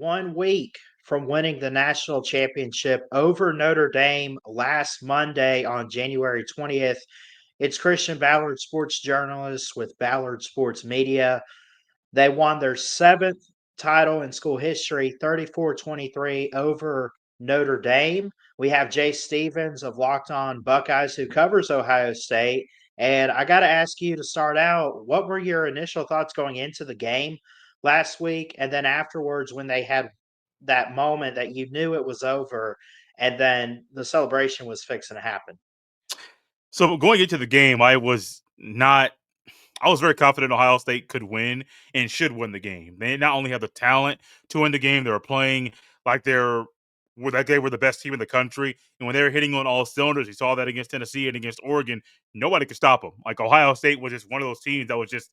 1 week from winning the national championship over Notre Dame last Monday on January 20th. It's Christian Ballard, sports journalist with Ballard Sports Media. They won their 7th title in school history, 34-23 over Notre Dame. We have Jay Stevens of Locked On Buckeyes who covers Ohio State. And I got to ask you to start out, what were your initial thoughts going into the game last week? And then afterwards, when they had that moment that you knew it was over and then the celebration was fixing to happen? So going into the game, I was very confident Ohio State could win and should win the game. They not only have the talent to win the game, they were playing like they were the best team in the country. And when they were hitting on all cylinders, you saw that against Tennessee and against Oregon, nobody could stop them. Like Ohio State was just one of those teams that was just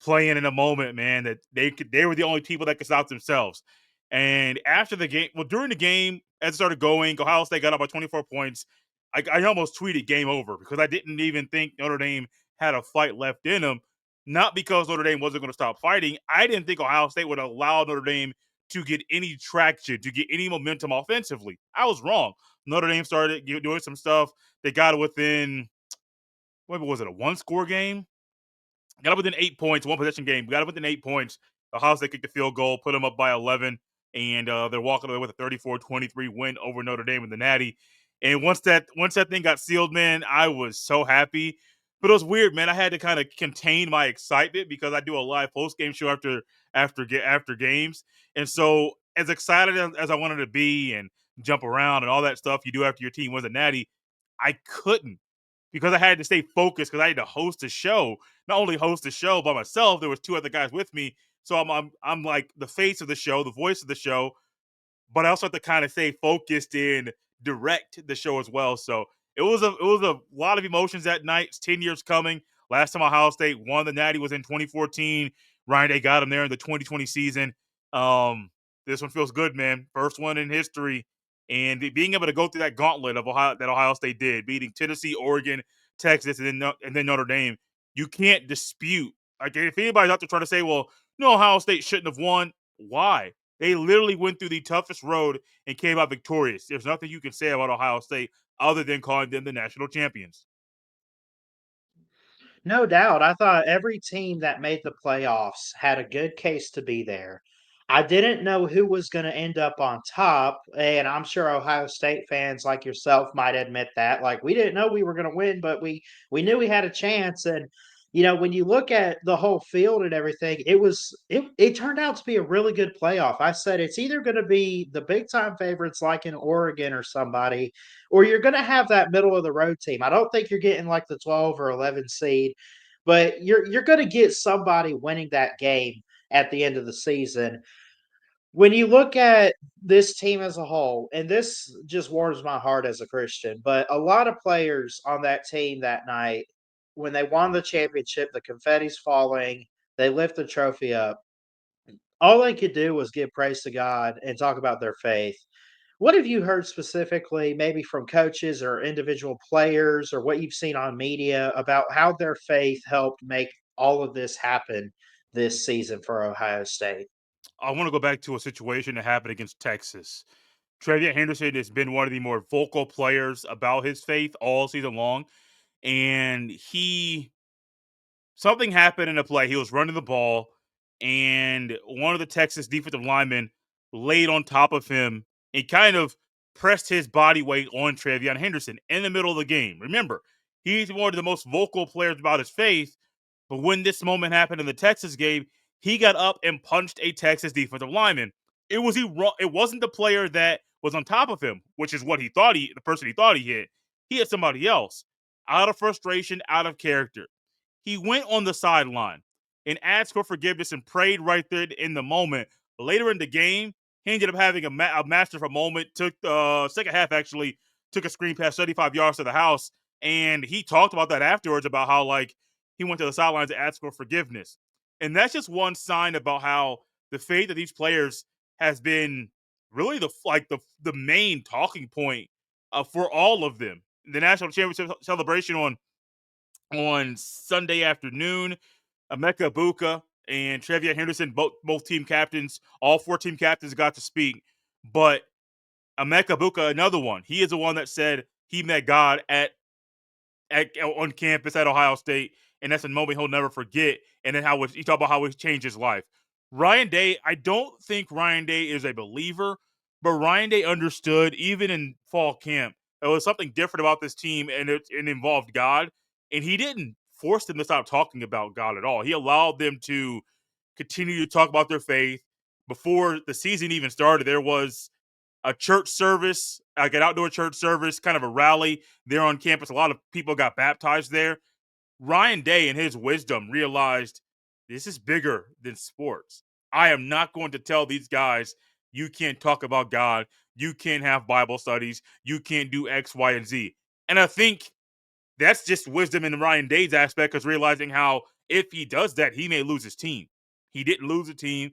playing in a moment, man, that they were the only people that could stop themselves. And after the game, well, during the game, as it started going, Ohio State got up by 24 points. I almost tweeted game over because I didn't even think Notre Dame had a fight left in them. Not because Notre Dame wasn't going to stop fighting. I didn't think Ohio State would allow Notre Dame to get any traction, to get any momentum offensively. I was wrong. Notre Dame started doing some stuff. They got within, what was it, a one-score game? Got up within 8 points, one possession game. Got up within 8 points. Ohio State kicked the field goal, put them up by 11, and they're walking away with a 34-23 win over Notre Dame in the Natty. And once that thing got sealed, man, I was so happy. But it was weird, man. I had to kind of contain my excitement because I do a live post game show after games, and so as excited as I wanted to be and jump around and all that stuff you do after your team wins a Natty, I couldn't because I had to stay focused because I had to host a show. Not only host a show by myself, there was two other guys with me. So I'm like the face of the show, the voice of the show, but I also have to kind of stay focused and direct the show as well. So it was a lot of emotions that night. It's 10 years coming. Last time Ohio State won the Natty was in 2014. Ryan Day got him there in the 2020 season. This one feels good, man. First one in history, and being able to go through that gauntlet of Ohio State did, beating Tennessee, Oregon, Texas, and then Notre Dame. You can't dispute. Like if anybody's out there trying to say, "Well, no, Ohio State shouldn't have won," why? They literally went through the toughest road and came out victorious. There's nothing you can say about Ohio State other than calling them the national champions. No doubt. I thought every team that made the playoffs had a good case to be there. I didn't know who was going to end up on top, and I'm sure Ohio State fans like yourself might admit that. Like we didn't know we were going to win, but we knew we had a chance. And when you look at the whole field and everything, it turned out to be a really good playoff. I said it's either going to be the big time favorites like in Oregon or somebody, or you're going to have that middle of the road team. I don't think you're getting like the 12 or 11 seed, but you're going to get somebody winning that game at the end of the season. When you look at this team as a whole, and this just warms my heart as a Christian, but a lot of players on that team that night, when they won the championship, the confetti's falling, they lift the trophy up. All they could do was give praise to God and talk about their faith. What have you heard specifically, maybe from coaches or individual players, or what you've seen on media about how their faith helped make all of this happen this season for Ohio State? I want to go back to a situation that happened against Texas. Trevian Henderson has been one of the more vocal players about his faith all season long, and he something happened in a play. He was running the ball, and one of the Texas defensive linemen laid on top of him and kind of pressed his body weight on Trevion Henderson in the middle of the game. Remember, he's one of the most vocal players about his faith, but when this moment happened in the Texas game, he got up and punched a Texas defensive lineman. It wasn't the player that was on top of him, which is what the person he thought he hit. He hit somebody else. Out of frustration, out of character, he went on the sideline and asked for forgiveness and prayed right there in the moment. Later in the game, he ended up having a masterful moment. Took the second half actually took a screen pass 35 yards to the house, and he talked about that afterwards about how like he went to the sidelines to ask for forgiveness, and that's just one sign about how the faith of these players has been really the main talking point for all of them. The national championship celebration on Sunday afternoon. Emeka Buka and Trevion Henderson, both team captains, all four team captains got to speak. But Emeka Buka, another one, he is the one that said he met God on campus at Ohio State, and that's a moment he'll never forget. And then he talked about how it changed his life. Ryan Day, I don't think Ryan Day is a believer, but Ryan Day understood even in fall camp there was something different about this team, and it involved God, and he didn't force them to stop talking about God at all. He allowed them to continue to talk about their faith. Before the season even started, there was a church service, like an outdoor church service, kind of a rally there on campus. A lot of people got baptized there. Ryan Day, in his wisdom, realized this is bigger than sports. I am not going to tell these guys, you can't talk about God, you can't have Bible studies, you can't do X, Y, and Z. And I think that's just wisdom in Ryan Day's aspect, because realizing how if he does that, he may lose his team. He didn't lose a team.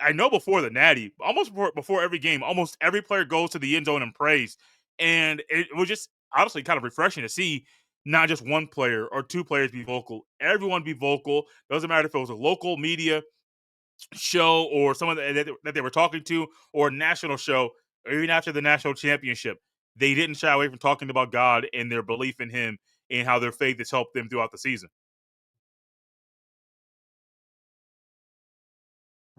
I know before the Natty, almost before every game, almost every player goes to the end zone and prays. And it was just honestly kind of refreshing to see not just one player or two players be vocal. Everyone be vocal. Doesn't matter if it was a local media show or someone that they were talking to, or a national show, or even after the national championship. They didn't shy away from talking about God and their belief in Him and how their faith has helped them throughout the season.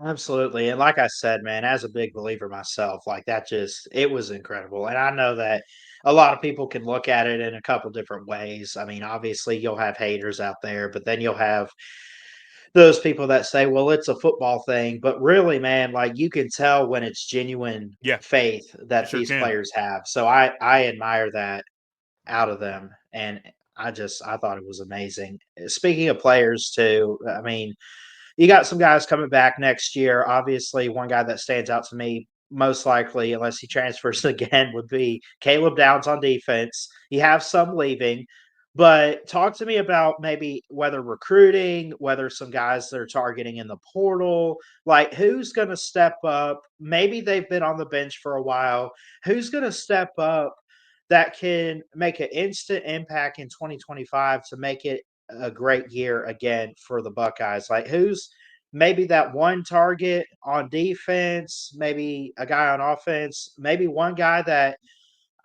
Absolutely. And like I said, man, as a big believer myself, like that just it was incredible. And I know that a lot of people can look at it in a couple different ways. I mean, obviously you'll have haters out there, but then you'll have those people that say, well, it's a football thing. But really, man, like you can tell when it's genuine Yeah, faith you that sure these can. players have. So I admire that out of them. And I thought it was amazing. Speaking of players too, I mean, you got some guys coming back next year. Obviously, one guy that stands out to me most likely, unless he transfers again, would be Caleb Downs on defense. You have some leaving, but talk to me about maybe whether recruiting, whether some guys they're targeting in the portal, like who's going to step up? Maybe they've been on the bench for a while. Who's going to step up that can make an instant impact in 2025 to make it a great year again for the Buckeyes? Like, who's maybe that one target on defense, maybe a guy on offense, maybe one guy that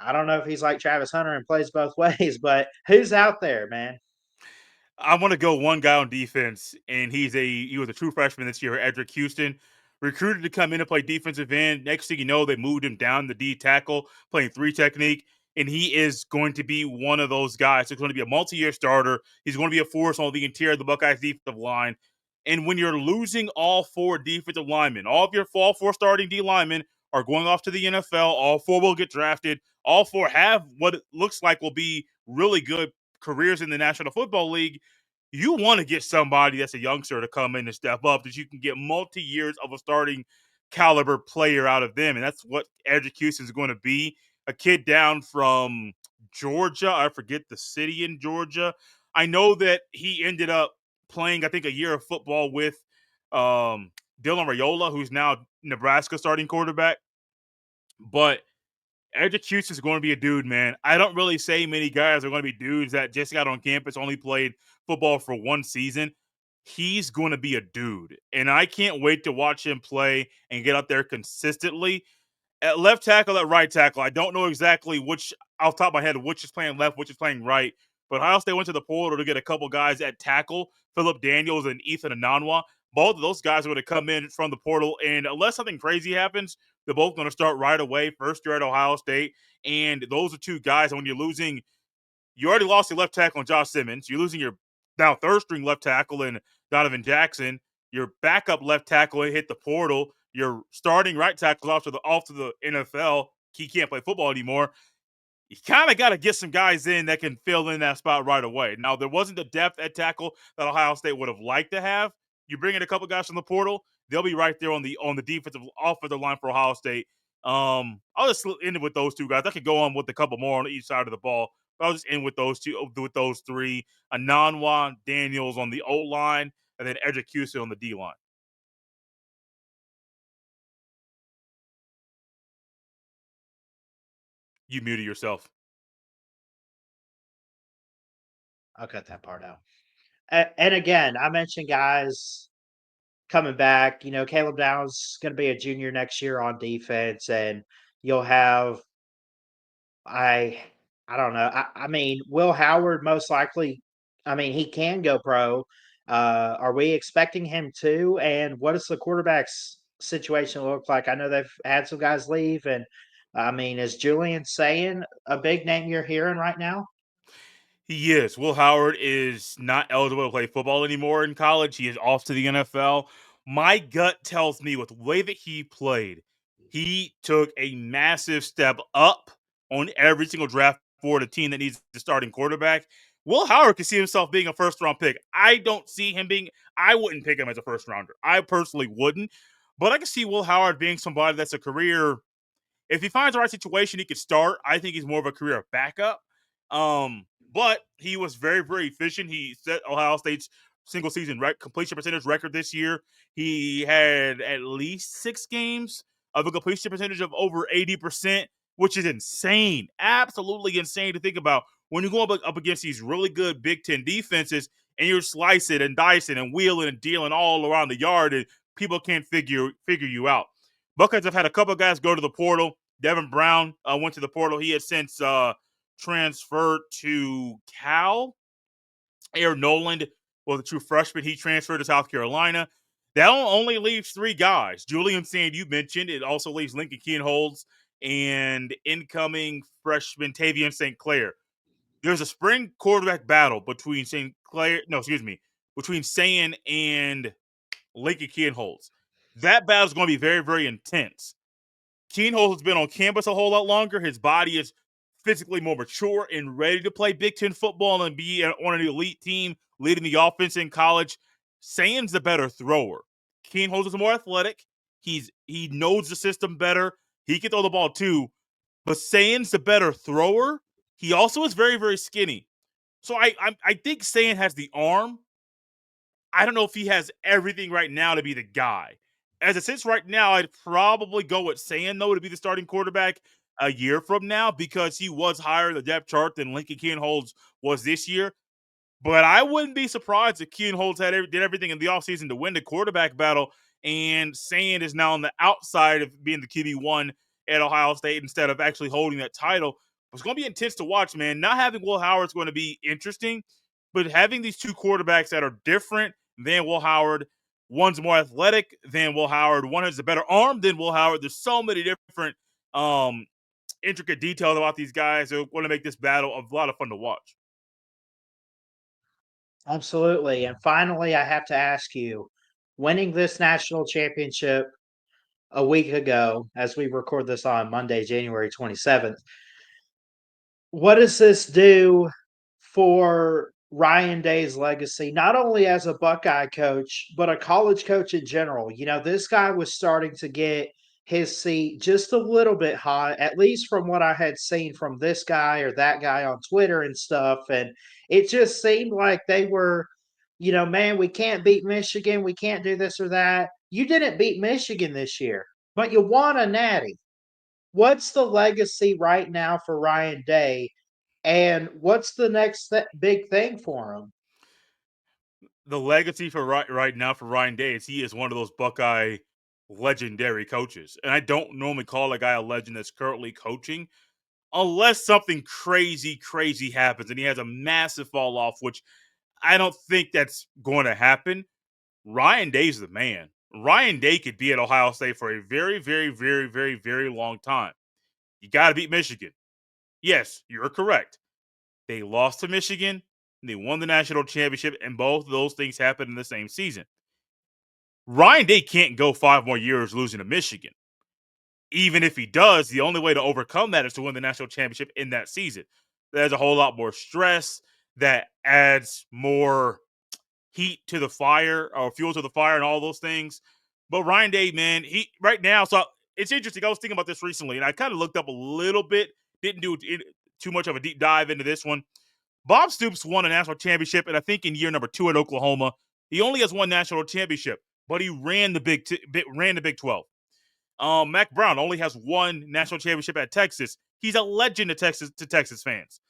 I don't know if he's like Travis Hunter and plays both ways, but who's out there, man? I want to go one guy on defense, and he was a true freshman this year, Edric Houston, recruited to come in and play defensive end. Next thing you know, they moved him down the D tackle, playing three technique, and he is going to be one of those guys. He's going to be a multi-year starter. He's going to be a force on the interior of the Buckeyes defensive line. And when you're losing all four defensive linemen, all four starting D linemen are going off to the NFL. All four will get drafted. All four have what it looks like will be really good careers in the National Football League. You want to get somebody that's a youngster to come in and step up that you can get multi years of a starting caliber player out of them. And that's what Houston is going to be. A kid down from Georgia. I forget the city in Georgia. I know that he ended up playing, I think, a year of football with Dylan Rayola, who's now Nebraska starting quarterback. But Edric Houston's going to be a dude, man. I don't really say many guys are going to be dudes that just got on campus, only played football for one season. He's going to be a dude. And I can't wait to watch him play and get out there consistently. At left tackle, at right tackle, I don't know exactly which, off the top of my head, which is playing left, which is playing right. But Ohio State went to the portal to get a couple guys at tackle, Philip Daniels and Ethan Ananwa. Both of those guys are going to come in from the portal, and unless something crazy happens, they're both going to start right away. First year at Ohio State, and those are two guys. And when you're losing, you already lost your left tackle in Josh Simmons. You're losing your now third string left tackle in Donovan Jackson. Your backup left tackle hit the portal. Your starting right tackle off to the NFL. He can't play football anymore. You kind of got to get some guys in that can fill in that spot right away. Now, there wasn't the depth at tackle that Ohio State would have liked to have. You bring in a couple guys from the portal, they'll be right there on the defensive offensive line for Ohio State. I'll just end it with those two guys. I could go on with a couple more on each side of the ball, but I'll just end with those two, with those three: Ananwa, Daniels on the O line, and then Edric Houston on the D line. You muted yourself. I'll cut that part out. And again, I mentioned guys. coming back. Caleb Downs going to be a junior next year on defense, and you'll have I I don't know. I mean, Will Howard most likely. I mean, he can go pro. Are we expecting him to? And what does the quarterback's situation look like? I know they've had some guys leave, and I mean, is Julian saying a big name you're hearing right now? He is. Will Howard is not eligible to play football anymore in college. He is off to the NFL. My gut tells me with the way that he played, he took a massive step up on every single draft for the team that needs the starting quarterback. Will Howard can see himself being a first round pick. I don't see him being, I wouldn't pick him as a first rounder. I personally wouldn't. But I can see Will Howard being somebody that's a career, if he finds the right situation, he could start. I think he's more of a career backup. But he was very, very efficient. He set Ohio State's single season completion percentage record this year. He had at least 6 games of a completion percentage of over 80%, which is insane. Absolutely insane to think about when you go up against these really good Big Ten defenses and you're slicing and dicing and wheeling and dealing all around the yard and people can't figure you out. Buckeyes have had a couple of guys go to the portal. Devin Brown went to the portal. He has since transferred to Cal. Aaron Noland was a true freshman. He transferred to South Carolina. That only leaves 3 guys. Julian Sand, you mentioned. It also leaves Lincoln Kienholz and incoming freshman Tavian St. Clair. There's a spring quarterback battle between between Sand and Lincoln Kienholz. That battle is going to be very, very intense. Keenholz has been on campus a whole lot longer. His body is physically more mature and ready to play Big Ten football and be on an elite team leading the offense in college. Sands the better thrower. Keenholz is more athletic. He knows the system better. He can throw the ball too. But Sands the better thrower. He also is very, very skinny. So I think Sand has the arm. I don't know if he has everything right now to be the guy. As it sits right now, I'd probably go with Sand, though, to be the starting quarterback a year from now because he was higher in the depth chart than Lincoln Kienholz was this year. But I wouldn't be surprised if Kienholz did everything in the offseason to win the quarterback battle, and Sand is now on the outside of being the QB1 at Ohio State instead of actually holding that title. It's going to be intense to watch, man. Not having Will Howard is going to be interesting, but having these two quarterbacks that are different than Will Howard, one's more athletic than Will Howard, one has a better arm than Will Howard. There's so many different intricate details about these guys that are going to make this battle a lot of fun to watch. Absolutely. And finally, I have to ask you, winning this national championship a week ago, as we record this on Monday, January 27th, what does this do for Ryan Day's legacy, not only as a Buckeye coach, but a college coach in general? This guy was starting to get his seat just a little bit hot, at least from what I had seen from this guy or that guy on Twitter and stuff. And it just seemed like they were, man, we can't beat Michigan. We can't do this or that. You didn't beat Michigan this year, but you won a natty. What's the legacy right now for Ryan Day? And what's the next big thing for him? The legacy for right now for Ryan Day is he is one of those Buckeye legendary coaches. And I don't normally call a guy a legend that's currently coaching unless something crazy, crazy happens and he has a massive fall off, which I don't think that's going to happen. Ryan Day's the man. Ryan Day could be at Ohio State for a very, very, very, very, very long time. You got to beat Michigan. Yes, you're correct. They lost to Michigan. They won the national championship, and both of those things happened in the same season. Ryan Day can't go 5 more years losing to Michigan. Even if he does, the only way to overcome that is to win the national championship in that season. There's a whole lot more stress that adds more heat to the fire or fuel to the fire and all those things. But Ryan Day, man, he right now, so it's interesting. I was thinking about this recently and I kind of looked up a little bit, didn't do too much of a deep dive into this one. Bob Stoops won a national championship, and I think in year number 2 at Oklahoma. He only has one national championship, but he ran the Big 12. Mac Brown only has one national championship at Texas. He's a legend to Texas fans.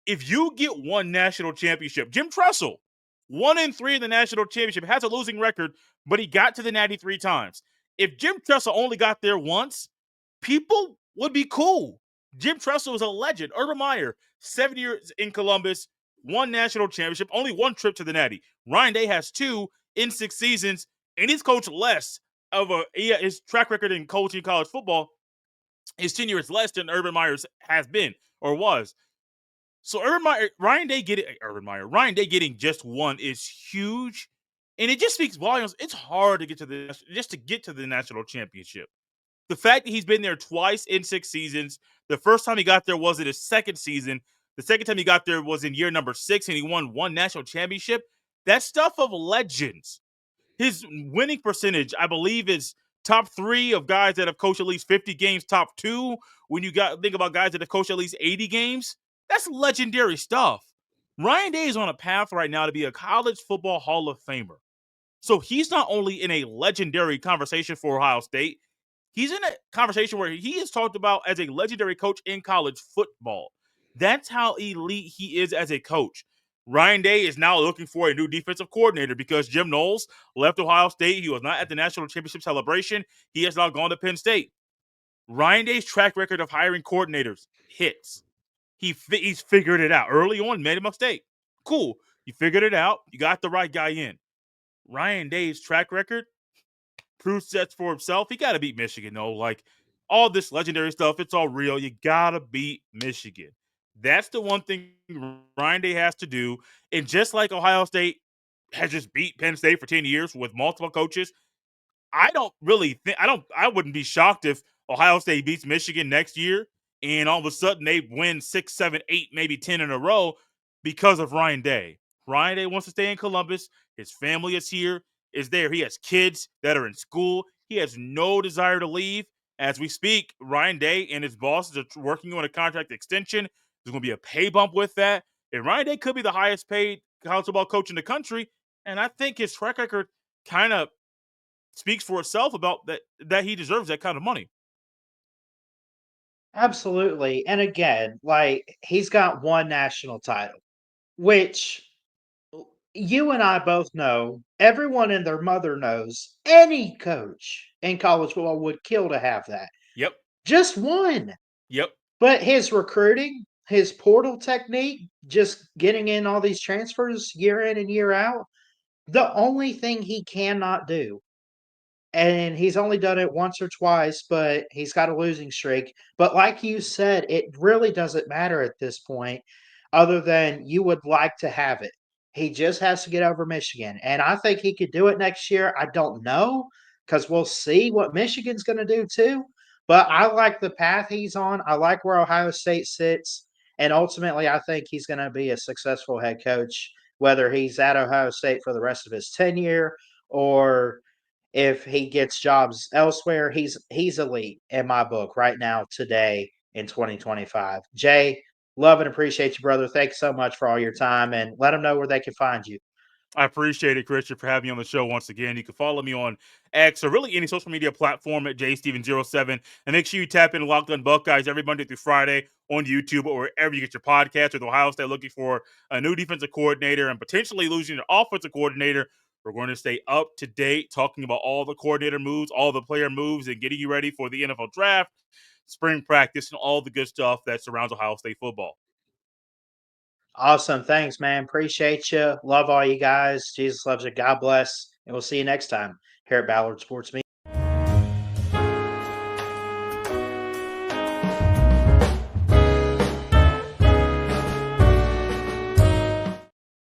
If you get one national championship, Jim Tressel, 1-3 in the national championship, has a losing record, but he got to the Natty 3 times. If Jim Tressel only got there once, people would be cool. Jim Tressel was a legend. Urban Meyer, 7 years in Columbus, one national championship, only one trip to the Natty. Ryan Day has two in 6 seasons, and he's coached less of his track record in coaching college football. His tenure is less than Urban Meyer's has been or was. So Ryan Day getting just one is huge, and it just speaks volumes. It's hard to get to the national championship. The fact that he's been there twice in 6 seasons. The first time he got there was in his second season. The second time he got there was in year number 6, and he won one national championship. That's stuff of legends. His winning percentage, I believe, is top 3 of guys that have coached at least 50 games, top 2 when you think about guys that have coached at least 80 games. That's legendary stuff. Ryan Day is on a path right now to be a college football Hall of Famer. So he's not only in a legendary conversation for Ohio State, he's in a conversation where he is talked about as a legendary coach in college football. That's how elite he is as a coach. Ryan Day is now looking for a new defensive coordinator because Jim Knowles left Ohio State. He was not at the national championship celebration. He has now gone to Penn State. Ryan Day's track record of hiring coordinators hits. He's figured it out. Early on, made a mistake. Cool. You figured it out. You got the right guy in. Ryan Day's track record proves sets for himself. He got to beat Michigan, though. Like, all this legendary stuff, it's all real. You got to beat Michigan. That's the one thing Ryan Day has to do. And just like Ohio State has just beat Penn State for 10 years with multiple coaches, I wouldn't be shocked if Ohio State beats Michigan next year and all of a sudden they win 6, 7, 8, maybe 10 in a row because of Ryan Day. Ryan Day wants to stay in Columbus. His family is here, is there. He has kids that are in school. He has no desire to leave. As we speak, Ryan Day and his bosses are working on a contract extension. There's going to be a pay bump with that. And Ryan Day could be the highest paid college football coach in the country. And I think his track record kind of speaks for itself about that he deserves that kind of money. Absolutely. And again, like he's got one national title, which you and I both know, everyone and their mother knows any coach in college football would kill to have that. Yep. Just one. Yep. But his recruiting, his portal technique, just getting in all these transfers year in and year out, the only thing he cannot do, and he's only done it once or twice, but he's got a losing streak. But like you said, it really doesn't matter at this point, other than you would like to have it. He just has to get over Michigan, and I think he could do it next year. I don't know because we'll see what Michigan's going to do too. But I like the path he's on. I like where Ohio State sits, and ultimately, I think he's going to be a successful head coach, whether he's at Ohio State for the rest of his tenure or if he gets jobs elsewhere, he's elite in my book right now, today in 2025. Jay, love and appreciate you, brother. Thanks so much for all your time, and let them know where they can find you. I appreciate it, Christian, for having me on the show once again. You can follow me on X or really any social media platform at jsteven07. And make sure you tap in Locked On Buckeyes every Monday through Friday on YouTube or wherever you get your podcast. With Ohio State looking for a new defensive coordinator and potentially losing an offensive coordinator, we're going to stay up to date, talking about all the coordinator moves, all the player moves, and getting you ready for the NFL draft, spring practice, and all the good stuff that surrounds Ohio State football. Awesome. Thanks, man. Appreciate you. Love all you guys. Jesus loves you. God bless. And we'll see you next time here at Ballard Sports Media.